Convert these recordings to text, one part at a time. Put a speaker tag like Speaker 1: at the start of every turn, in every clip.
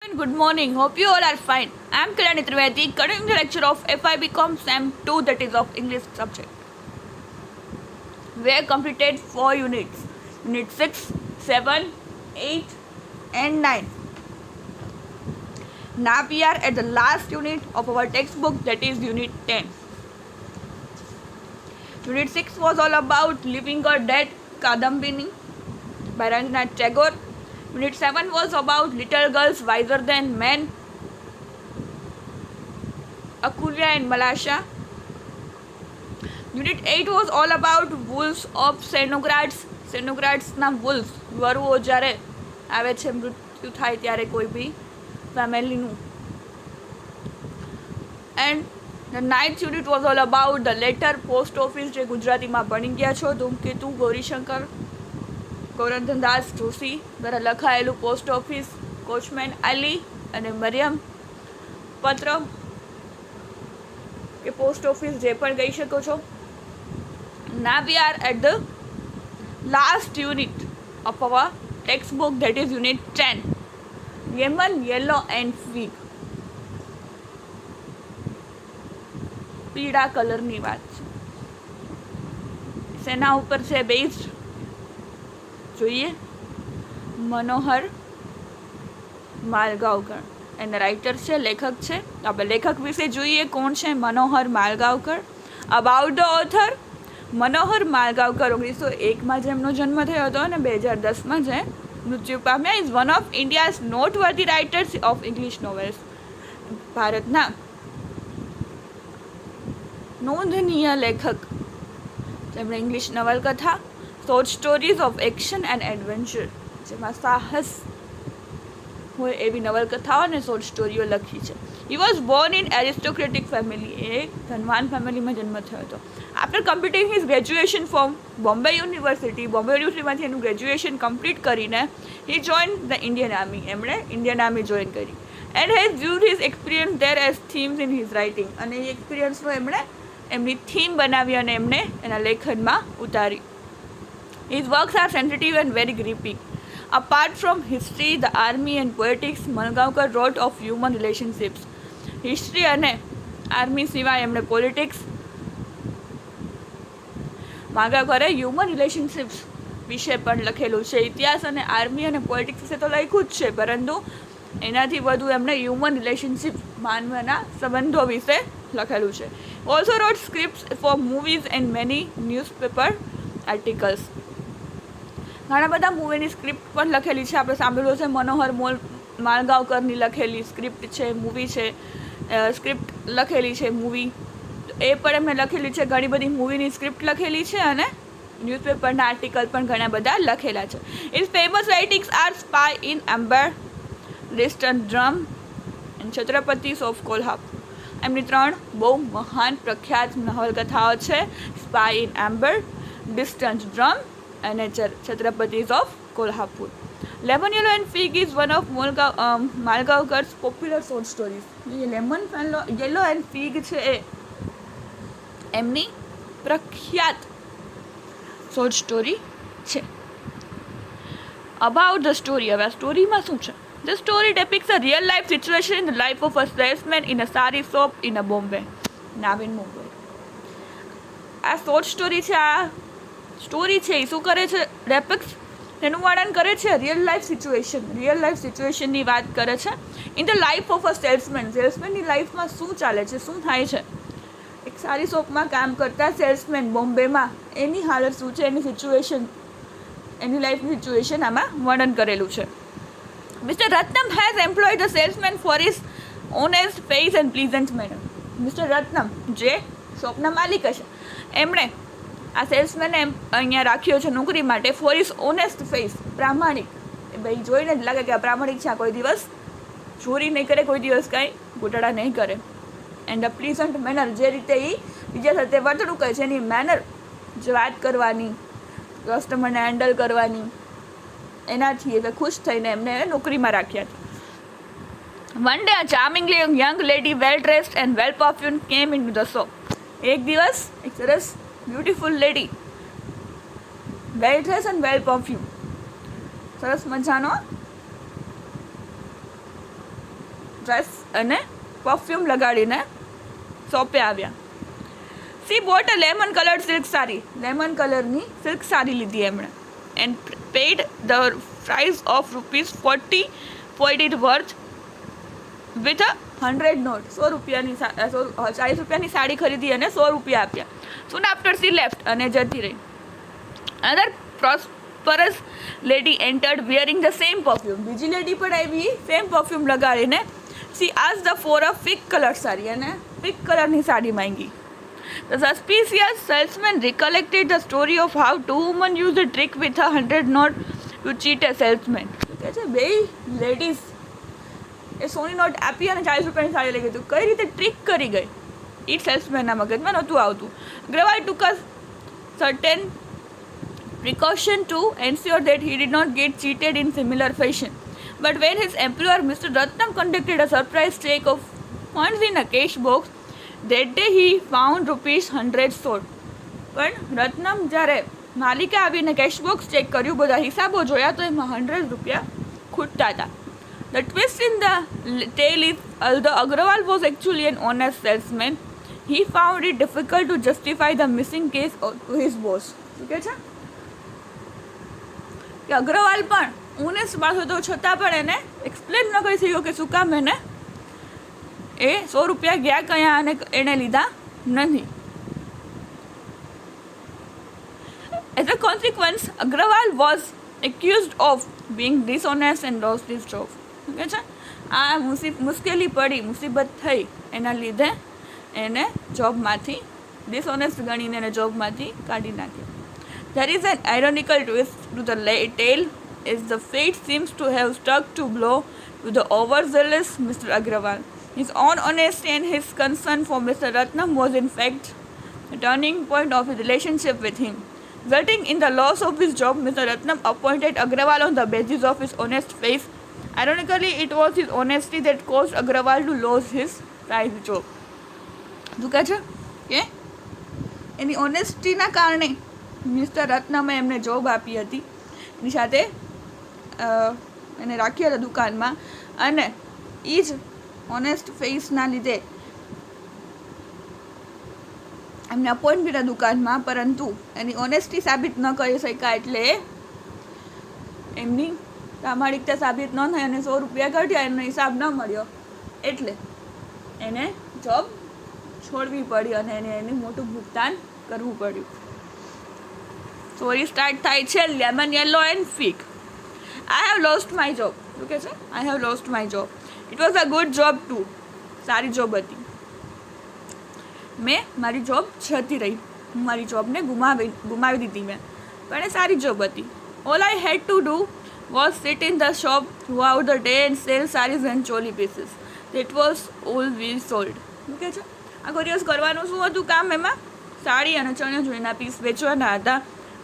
Speaker 1: Good morning. Hope you all are fine. I am Kalani Trivedi, continuing the lecture of FIBCom SEM 2, that is of English subject. We have completed 4 units. Unit 6, 7, 8 and 9. Now we are at the last unit of our textbook, that is Unit 10. Unit 6 was all about Living or Dead, Kadambini by Rabindranath Tagore. Unit 7 was about Little Girls Wiser Than Men, Akulia and Malasha. Unit 8 was all about Wolves of Cenograds. Cenogradesના wolves, વરુઓ જ્યારે આવે છે મૃત્યુ થાય ત્યારે કોઈ બી ફેમિલીનું. And the 9th unit was all about the letter post office, જે ગુજરાતીમાં ભણી ગયા છો. ધૂમકેતુ ગૌરીશંકર ગૌરધનદાસ જોશી દ્વારા લખાયેલું પોસ્ટ ઓફિસ, કોચમેન અલી અને મરિયમ પત્ર કે પોસ્ટ ઓફિસ જે પણ કહી શકો છો. Now we are at the last unit of our textbook, that is unit 10, lemon, yellow and fig. પીળા કલરની વાત છે. શેના ઉપર છે બેઝડ જોઈએ? મનોહર માલગાંવકર એના રાઇટર છે, લેખક છે. આપણે લેખક વિશે જોઈએ. કોણ છે? Manohar Malgonkar. About the author, Manohar Malgonkar 1901માં જેમનો જન્મ થયો હતો અને 2010માં જે મૃત્યુ પામ્યા. Is one of India's noteworthy writers of English novels. ભારતના નોંધનીય લેખક જેમણે ઇંગ્લિશ નવલકથા, short stories of action and adventure, જેમાં સાહસ હોય એવી નવલકથાઓ અને શોર્ટ સ્ટોરીઓ લખી છે. He was born in aristocratic family. એ ધનવાન ફેમિલીમાં જન્મ થયો હતો. After completing his graduation from Bombay university, Bombay યુનિવર્સિટીમાંથી એનું ગ્રેજ્યુએશન કમ્પ્લીટ કરીને he join the Indian army. એમણે ઇન્ડિયન આર્મી જોઈન કરી. And has use his experience there as themes in his writing. અને એ એક્સપિરિયન્સનો એમણે એમની થીમ બનાવી અને એમણે એના લેખનમાં ઉતારી. His works are sensitive and very gripping. Apart from history, the army and politics, Malgaonkar wrote of human relationships. History અને આર્મી સિવાય એમણે પોલિટિક્સ, માલગાંવકરે હ્યુમન રિલેશનશિપ્સ વિશે પણ લખેલું છે. ઇતિહાસ અને આર્મી અને પોલિટિક્સ વિશે તો લખ્યું જ છે, પરંતુ એનાથી વધુ એમણે હ્યુમન રિલેશનશિપ, માનવના સંબંધો વિશે લખેલું છે. Also wrote scripts for movies and many newspaper articles. ઘણા બધા મૂવીની સ્ક્રિપ્ટ પણ લખેલી છે. આપણે સાંભળ્યું છે મનોહર માલગાંવકરની લખેલી સ્ક્રિપ્ટ છે, મૂવી છે, સ્ક્રિપ્ટ લખેલી છે મૂવી. એ પણ એમણે લખેલી છે. ઘણી બધી મૂવીની સ્ક્રિપ્ટ લખેલી છે અને ન્યૂઝપેપરના આર્ટિકલ પણ ઘણા બધા લખેલા છે. His famous writings are Spy in Amber, Distant Drum and Chhatrapatis of Kolhapur. એમની 3 બહુ મહાન પ્રખ્યાત નવલકથાઓ છે. Spy in Amber, Distant Drum અને Chhatrapatis of Kolhapur. Lemon, Yellow and Fig is one of Malgonkar's popular short stories. Lemon, Yellow and Fig છે એ એમની પ્રખ્યાત શોર્ટ સ્ટોરી છે. About the story. હવે આ સ્ટોરીમાં શું છે? The story depicts a real life situation in the life of a salesman in a sari shop in a Bombay. Now in Mumbai. આ શોર્ટ સ્ટોરી છે. આ સ્ટોરી છે એ શું કરે છે? ડેપિક્સ, એનું વર્ણન કરે છે રિયલ લાઈફ સિચ્યુએશનની વાત કરે છે. In the life of a સેલ્સમેનની લાઈફમાં શું ચાલે છે, શું થાય છે. એક સારી શોપમાં કામ કરતા સેલ્સમેન બોમ્બેમાં એની હાલત શું છે, એની સિચ્યુએશન, એની લાઈફની સિચ્યુએશન આમાં વર્ણન કરેલું છે. Mr. Ratnam has employed the salesman for his honest face and pleasant manner. Mr. Ratnam, જે શોપના માલિક છે, એમણે આ સેલ્સમેનને અહીંયા રાખ્યો છે નોકરી માટે. ફોર હિઝ ઓનેસ્ટ ફેસ, પ્રામાણિક. એ ભાઈ જોઈને જ લાગે કે આ પ્રામાણિક છે, કોઈ દિવસ ચોરી નહીં કરે, કોઈ દિવસ કાંઈ ગોટાળા નહીં કરે. એન્ડ અ પ્લીઝન્ટ મેનર, જે રીતે એ બીજા સાથે વર્તણૂક કરે છે, એની મેનર, જે વાત કરવાની, કસ્ટમરને હેન્ડલ કરવાની, એનાથી એટલે ખુશ થઈને એમને નોકરીમાં રાખ્યા હતા. One day, a charmingly young lady, well dressed and well perfumed, came into the shop. એક દિવસ એક સરસ beautiful lady, well dress and well perfume, સરસ મજાનો ડ્રેસ અને પરફ્યુમ લગાડીને શોપે આવ્યા. She bought a lemon coloured silk sari. Lemon કલરની સિલ્ક સાડી લીધી એમણે. And paid the price of ₹40 for it worth with a 100 note. 100 રૂપિયાની 40 રૂપિયાની સાડી ખરીદી અને 100 રૂપિયા આપ્યા. soon after she left અને જતી રહી. another prosperous lady entered wearing the same perfume. બીજી લેડી પણ આવી same perfume લગાડીને. she asked the for a pink color sari અને પિંક કલરની સાડી માંગી. The suspicious salesman recollected the story of how two women used a trick with a 100 note to cheat a salesman. કહે છે બે ladies A Soni not આપી અને 40 રૂપિયાની સાડી લઈ ગઈ. તો કઈ રીતે ટ્રીક કરી ગઈ એ સેલ્સમેનના મગજમાં નહોતું આવતું. Agrawal took a certain precaution to ensure that he did not get cheated in similar fashion. But when his employer Mr. Ratnam conducted a surprise check of funds in a cash box, that day he found ₹100 short. પણ રત્નમ જ્યારે માલિકે આવીને cache box check કર્યું, બધા હિસાબો જોયા તો એમાં 100 રૂપિયા ખૂટતા હતા. The twist in the tale is, although Agrawal was actually an honest salesman, he found it difficult to justify the missing case to his boss. શું કહે છે કે અગ્રવાલ પણ ઓનેસ્ટ માણસ હતો છતાં પણ એને એક્સપ્લેન ન કરી શક્યો કે શું કામ એને એ 100 રૂપિયા ગયા કયા અને એણે લીધા નથી. As a consequence, Agrawal was accused of being dishonest and lost his job. Okay છે આ મુશ્કેલી પડી, મુસીબત થઈ, એના લીધે એને જોબમાંથી ડિસઓનેસ્ટ ગણીને એને જોબમાંથી કાઢી નાખ્યો. There is an ironical twist to the tale, as the fate seems to have stuck to blow to the overzealous Mr. Agrawal. His own honesty and his concern for Mr. Ratnam was in fact the turning point of his relationship with him. Resulting in the loss of his job, Mr. Ratnam appointed Agrawal on the basis of his honest face. Ironically, it was his honesty that caused Agrawal to lose his prized job. શું કહે છે કે એની ઓનેસ્ટીના કારણે mister રત્નમે એમને job આપી હતી, એની સાથે એને રાખ્યા હતા દુકાનમાં, અને એ જ ઓનેસ્ટ ફેસના લીધે એમને અપોઇન્ટ કર્યા દુકાનમાં, પરંતુ એની ઓનેસ્ટી સાબિત ન કરી શક્યા એટલે એમની પ્રામાણિકતા સાબિત ન થઈ અને 100 રૂપિયા કાઢ્યા, એમનો હિસાબ ન મળ્યો એટલે એને જોબ છોડવી પડી અને એને મોટું ભુગતાન કરવું પડ્યું. સ્ટોરી સ્ટાર્ટ થાય છે lemon yellow and fig. I have lost my job. શું કહે છે? I have lost my job. It was a good job too. સારી જોબ હતી. મેં મારી જોબ જતી રહી, હું મારી જોબને ગુમાવી દીધી મેં, પણ એ સારી જોબ હતી. All I had to do was sit in the shop throughout the day and sell saris and choli pieces. That was all we sold. શું કહે છે? આખો દિવસ કરવાનું શું હતું કામ? એમાં સાડી અને ચણિયાચોળીના પીસ વેચવાના હતા,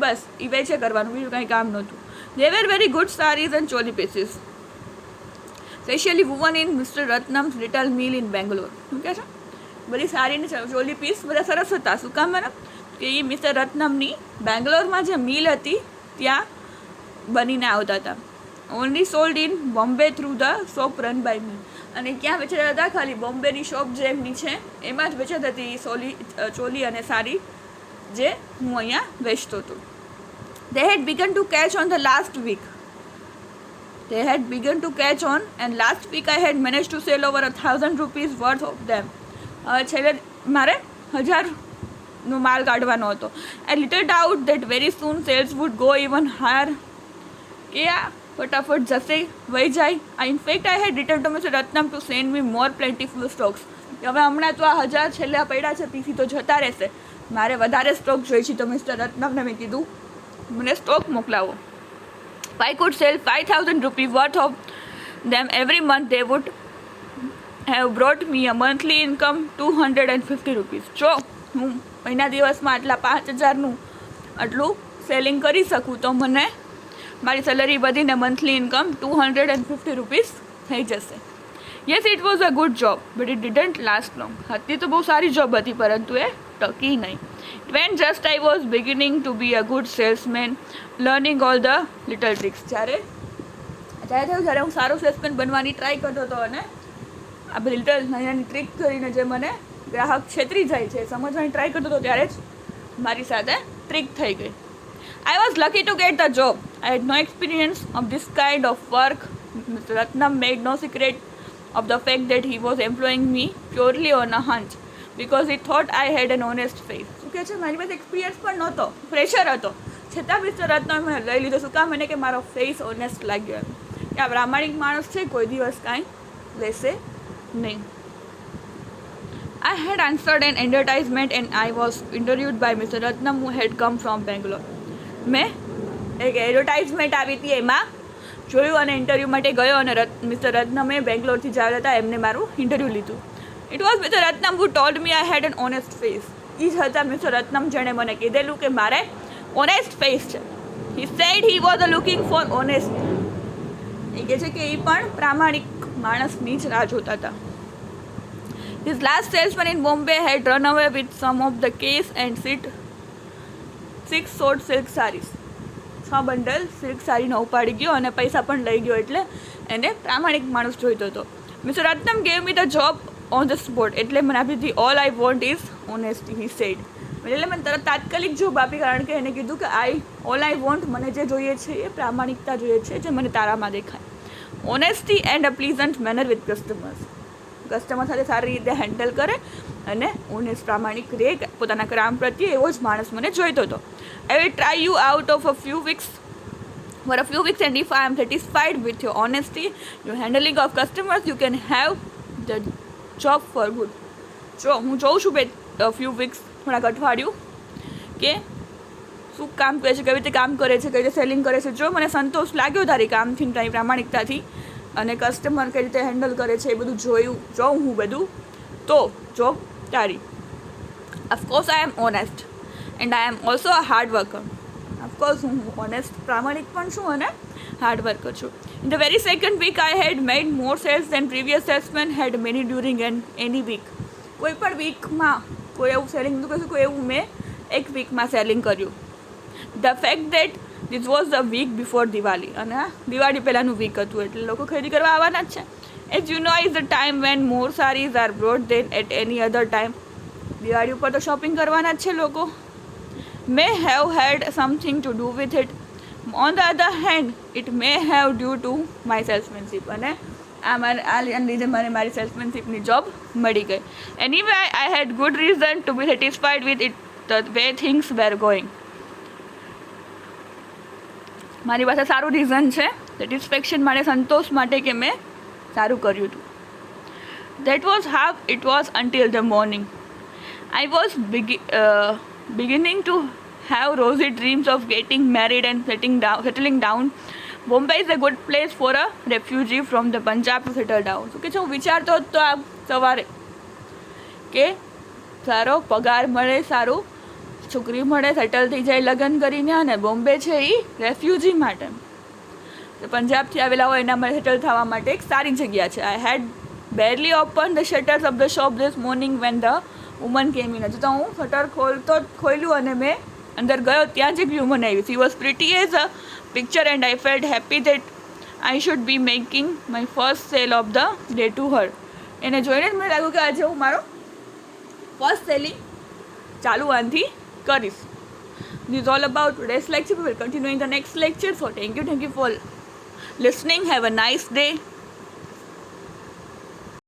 Speaker 1: બસ એ વેચે કરવાનું, બીજું કંઈ કામ નહોતું. They were very good sarees and choli pieces, specially woven in Mr. Ratnam's little mill in Bangalore. શું કહે છે? બધી સારી ને ચોલી પીસ બધા સરસ હતા. શું કામ મેડમ? કે એ મિસ્ટર રત્નમની બેંગ્લોરમાં જે મિલ હતી ત્યાં બનીને આવતા હતા. Only sold in Bombay through the shop run by me. અને ક્યાં વેચાતા હતા? ખાલી બોમ્બેની શોપ જે એમની છે એમાં જ વેચાતી હતી ચોલી અને સાડી જે હું અહીંયા વેચતો હતો. They had begun to catch on the last week. They had begun to catch on, and last week I had managed to sell over 1,000 rupees worth of them. છેલ્લે મારે 1000નો માલ કાઢવાનો હતો. I little doubt that very soon sales would go even higher. કે આ ફટાફટ જશે, વહી જાય. In fact, I had written to Mr. Ratnam to send me more plentiful stocks. હવે હમણાં તો આ 1000 છેલ્લા પડ્યા છે પીસી તો જતા રહેશે, મારે વધારે સ્ટોક જોઈએ છે. તો મિસ્ટર રત્નમને મેં કીધું મને stock મોકલાવો. I could sell 5,000 rupees worth of them every month. They would have brought me a monthly income 250 rupees. જો હું મહિના દિવસમાં આટલા 5,000નું આટલું સેલિંગ કરી શકું તો મને મારી સેલરી વધીને મંથલી ઇન્કમ 250 રૂપીસ થઈ જશે. Yes, it was a good job but it didn't last long. હતી તો બહુ સારી જોબ હતી પરંતુ એ ટકી નહીં. When just I was beginning to be a good salesman, learning all the little tricks. જ્યારે હું સારો સેલ્સમેન બનવાની ટ્રાય કરતો હતો અને આ બધી લિટલ નાની નાની ટ્રીક કરીને જે મને ગ્રાહક છેતરી જાય છે સમજવાની ટ્રાય કરતો હતો ત્યારે જ મારી સાથે ટ્રીક થઈ ગઈ. I was lucky to get the job. I had no experience of this kind of work. Mr. Ratnam made no secret of the fact that he was employing me purely on a hunch because he thought I had an honest face. શું કહે છે, મારી પાસે experience પણ નહોતો, fresher હતો, છતાં mister રત્નમે મને લઈ લીધો. શું કામ? એને કે મારો ફેસ ઓનેસ્ટ લાગ્યો એમ કે આ પ્રામાણિક માણસ છે, કોઈ દિવસ કાંઈ લેશે નહીં. I had answered an advertisement and I was interviewed by Mr. Ratnam who had come from Bangalore. મેં એક એડવર્ટાઇઝમેન્ટ આવી હતી એમાં જોયું અને ઇન્ટરવ્યૂ માટે ગયો અને મિસ્ટર રત્નમે બેંગ્લોરથી જ આવ્યા હતા, એમને મારું ઇન્ટરવ્યૂ લીધું. It was Mister Ratnam who told me I had an honest face. એ જ હતા મિસ્ટર રત્નમ જેણે મને કીધેલું કે મારે ઓનેસ્ટ ફેસ છે. He said he was looking for honest. એ કહે છે કે એ પણ પ્રામાણિક માણસની જ રાહ જોતા હતા. His last salesman in Bombay had run away with some of the case and 6 short silk sarees. 6 bundle silk સારીનો ઉપાડી ગયો અને પૈસા પણ લઈ ગયો, એટલે એને પ્રામાણિક માણસ જોઈતો હતો. Mister Ratnam gave me the job on the spot. એટલે મને આપી હતી all I want is honesty, he said. એટલે મને તરત તાત્કાલિક જોબ આપી, કારણ કે એને કીધું કે ઓલ આઈ વોન્ટ, મને જે જોઈએ છે એ પ્રામાણિકતા જોઈએ છે, જે મને તારામાં દેખાય. Honesty and a pleasant manner with customers. Customer સાથે સારી રીતે હેન્ડલ કરે અને ઓનેસ્ટ પ્રામાણિક રહે પોતાના કામ પ્રત્યે, એવો જ માણસ મને જોઈતો હતો. I will try you out of for a few weeks and if I am satisfied with your honesty, your handling of customers, you can have the job for good. જો હું જોઉં છું few weeks, થોડાક અઠવાડિયું, કે શું કામ કરે છે, કેવી રીતે કામ કરે છે, કઈ રીતે સેલિંગ કરે છે. જો મને સંતોષ લાગ્યો તારી કામથી, તારી પ્રામાણિકતાથી અને કસ્ટમર કઈ રીતે હેન્ડલ કરે છે એ બધું જોઉં હું બધું, તો જોબ તારી. Of course I am honest and I am also a hard worker. Of course હું ઓનેસ્ટ પ્રામાણિક પણ છું અને હાર્ડ વર્કર છું. In the very second week I had made more sales than previous salesman had many during any week. કોઈ પણ વીકમાં કોઈ એવું સેલિંગ કહીશું, કોઈ એવું મેં એક વીકમાં સેલિંગ કર્યું. The fact that this was the week before Diwali, અને આ દિવાળી પહેલાંનું વીક હતું, એટલે લોકો ખરીદી કરવા આવવાના જ છે. As you know is the time when more saris are brought than at any other time. Diwali ઉપર તો શોપિંગ કરવાના જ છે લોકો. may have had something to do with it. On the other hand, it may have due to my salesmanship. અને આ લીધે મને મારી સેલ્સમેનશીપની જોબ મળી ગઈ. Anyway, I had good reason to be satisfied with it, the way things were going. મારી પાસે સારું રીઝન છે સેટિસ્ફેક્શન માટે, સંતોષ માટે, કે મેં સારું કર્યું હતું. That was how it was until the morning. I was beginning to have rosy dreams of getting married and settling down. Bombay is a good place for a refugee from the Punjab to settle down. So કે હું વિચારતો હતો આ સવારે કે સારો પગાર મળે, સારું છોકરી મળે, સેટલ થઈ જાય લગ્ન કરીને, અને બોમ્બે છે એ રેફ્યુજી માટે, પંજાબથી આવેલા હોય એના માટે સેટલ થવા માટે એક સારી જગ્યા છે. I had barely open the shutters of the shop this morning when the woman came in. હજુ તો હું શટર ખોલ્યું અને મેં અંદર ગયો, ત્યાં જ એક વુમન આવી. She was pretty as a picture and I felt happy that I should be making my first sale of the day to her. એને જોઈને જ મને લાગ્યું કે આજે હું મારો ફર્સ્ટ સેલિંગ ચાલુ આનથી કરીશ. This is all about today's lecture. We will continue in the next lecture. So thank you for listening. Have a nice day.